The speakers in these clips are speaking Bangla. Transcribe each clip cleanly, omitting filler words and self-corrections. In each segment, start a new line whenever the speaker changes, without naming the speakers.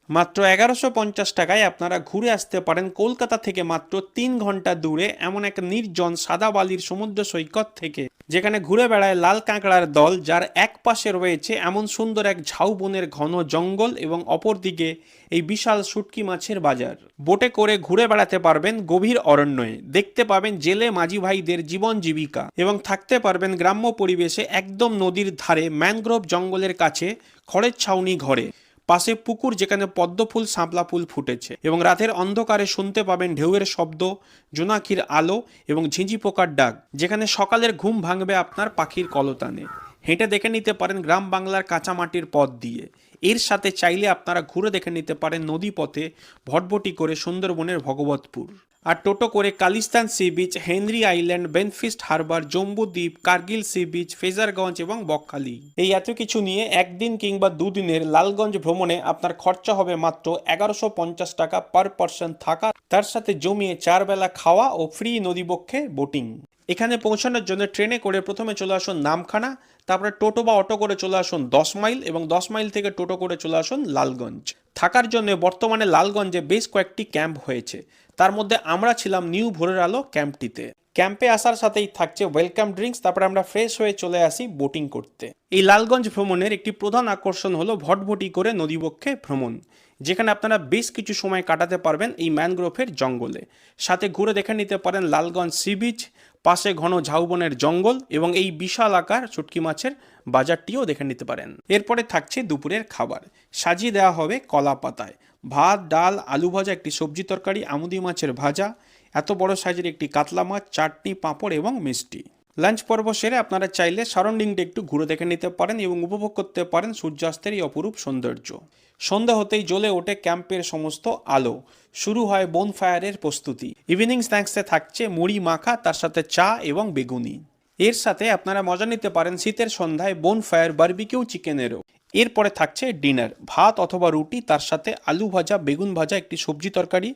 মাত্র 1150 টাকায় আপনারা ঘুরে আসতে পারেন কলকাতা থেকে মাত্র 3 ঘন্টা দূরে এমন এক নির্জন সাদা বালির সমুদ্র সৈকত থেকে, যেখানে ঘুরে বেড়ায় লাল কাঁকড়ার দল, যার এক পাশে রয়েছে এমন সুন্দর এক ঝাউবনের ঘন জঙ্গল এবং অপরদিকে এই বিশাল শুটকি মাছের বাজার। বোটে করে ঘুরে বেড়াতে পারবেন গভীর অরণ্যে, দেখতে পাবেন জেলে মাঝি ভাইদের জীবন জীবিকা এবং থাকতে পারবেন গ্রাম্য পরিবেশে একদম নদীর ধারে ম্যানগ্রোভ জঙ্গলের কাছে খড়ের ছাউনি ঘরে, পাশে পুকুর যেখানে পদ্ম ফুল শাপলা ফুল ফুটেছে, এবং রাতের অন্ধকারে শুনতে পাবেন ঢেউয়ের শব্দ, জোনাকির আলো এবং ঝিঁঝি পোকার ডাক, যেখানে সকালের ঘুম ভাঙবে আপনার পাখির কলতানে। হেঁটে দেখে নিতে পারেন গ্রাম বাংলার কাঁচা মাটির পথ দিয়ে। এর সাথে চাইলে আপনারা ঘুরে দেখে নিতে পারেন নদী পথে ভটভটি করে সুন্দরবনের ভগবতপুর, আর টোটো করে Kalistan sea beach, Henry island, Benfish harbour, Jambudwip, Kargil sea beach, Fraserganj এবং বকখালি। এই এত কিছু নিয়ে একদিন কিংবা দুদিনের লালগঞ্জ ভ্রমণে আপনার খরচা হবে মাত্র 1150 টাকা পার পার্সন থাকা, তার সাথে জমিয়ে 4 বেলা খাওয়া ও ফ্রি নদীবক্ষে বোটিং। এখানে পৌঁছানোর জন্য ট্রেনে করে প্রথমে চলে আসুন নামখানা, তারপরে টোটো বা অটো করে চলে আসুন 10 মাইল এবং 10 মাইল থেকে টোটো করে চলে আসুন লালগঞ্জ। থাকার জন্য বর্তমানে লালগঞ্জে বেশ কয়েকটি ক্যাম্প হয়েছে, তার মধ্যে আমরা ছিলাম নিউ ভোরের আলো ক্যাম্পটিতে। ক্যাম্পে আসার সাথেই থাকছে ওয়েলকাম ড্রিঙ্কস, তারপরে আমরা ফ্রেশ হয়ে চলে আসি বোটিং করতে। এই লালগঞ্জ ভ্রমণের একটি প্রধান আকর্ষণ হলো ভটভটি করে নদীবক্ষে ভ্রমণ, যেখানে আপনারা বেশ কিছু সময় কাটাতে পারবেন এই ম্যানগ্রোভের জঙ্গলে। সাথে ঘুরে দেখে নিতে পারেন লালগঞ্জ সি বিচ, পাশে ঘন ঝাউবনের জঙ্গল এবং এই বিশাল আকার শুটকি মাছের বাজারটিও দেখে নিতে পারেন। এরপরে থাকছে দুপুরের খাবার, সাজিয়ে দেওয়া হবে কলা পাতায় ভাত, ডাল, আলু ভাজা, একটি সবজি তরকারি, আমুদি মাছের ভাজা, এত বড় সাইজের একটি কাতলা মাছ, চাটনি, পাঁপড় এবং মিষ্টি। লাঞ্চ পর্ব সেরে আপনারা চাইলে সারাউন্ডিংটা একটু ঘুরে দেখে নিতে পারেন এবং উপভোগ করতে পারেন সূর্যাস্তের এই অপরূপ সৌন্দর্য। সন্ধ্যা হতেই জ্বলে ওঠে ক্যাম্পের সমস্ত আলো, শুরু হয় বোনফায়ারের প্রস্তুতি। ইভিনিং স্ন্যাক্সে থাকছে মুড়ি মাখা, তার সাথে চা এবং বেগুনি। এর সাথে আপনারা মজা নিতে পারেন শীতের সন্ধ্যায় বোনফায়ার বারবিকিউ চিকেনেরও। এরপরে থাকছে ডিনার, ভাত অথবা রুটি, তার সাথে আলু ভাজা, বেগুন ভাজা, একটি সবজি তরকারি,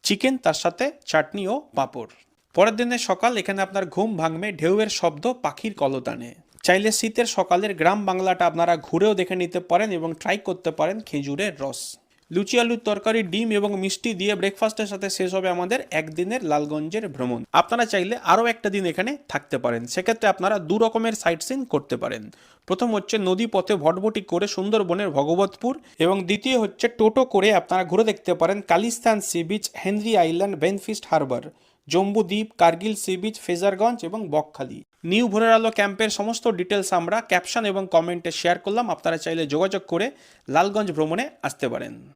চিকেন, তার সাথে চাটনি ও পাঁপড়। পরের দিনের সকাল, এখানে আপনার ঘুম ভাঙবে ঢেউয়ের শব্দ, পাখির কলতানে। চাইলে শীতের সকালের গ্রাম বাংলাটা আপনারা ঘুরেও দেখে নিতে পারেন এবং ট্রাই করতে পারেন খেজুরের রস। লুচি, আলুর তরকারি, ডিম এবং মিষ্টি দিয়ে ব্রেকফাস্টের সাথে শেষ হবে আমাদের একদিনের লালগঞ্জের ভ্রমণ। আপনারা চাইলে আরও একটা দিন এখানে থাকতে পারেন, সেক্ষেত্রে আপনারা 2 রকমের সাইট সিন করতে পারেন। প্রথম হচ্ছে নদী পথে ভটভটি করে সুন্দরবনের ভগবতপুর, এবং দ্বিতীয় হচ্ছে টোটো করে আপনারা ঘুরে দেখতে পারেন Kalistan sea beach, Henry island, Benfish harbour, Jambudwip, Kargil sea beach, Fraserganj এবং বকখালি। নিউ ভোরের আলো ক্যাম্পের সমস্ত ডিটেলস আমরা ক্যাপশন এবং কমেন্টে শেয়ার করলাম, আপনারা চাইলে যোগাযোগ করে লালগঞ্জ ভ্রমণে আসতে পারেন।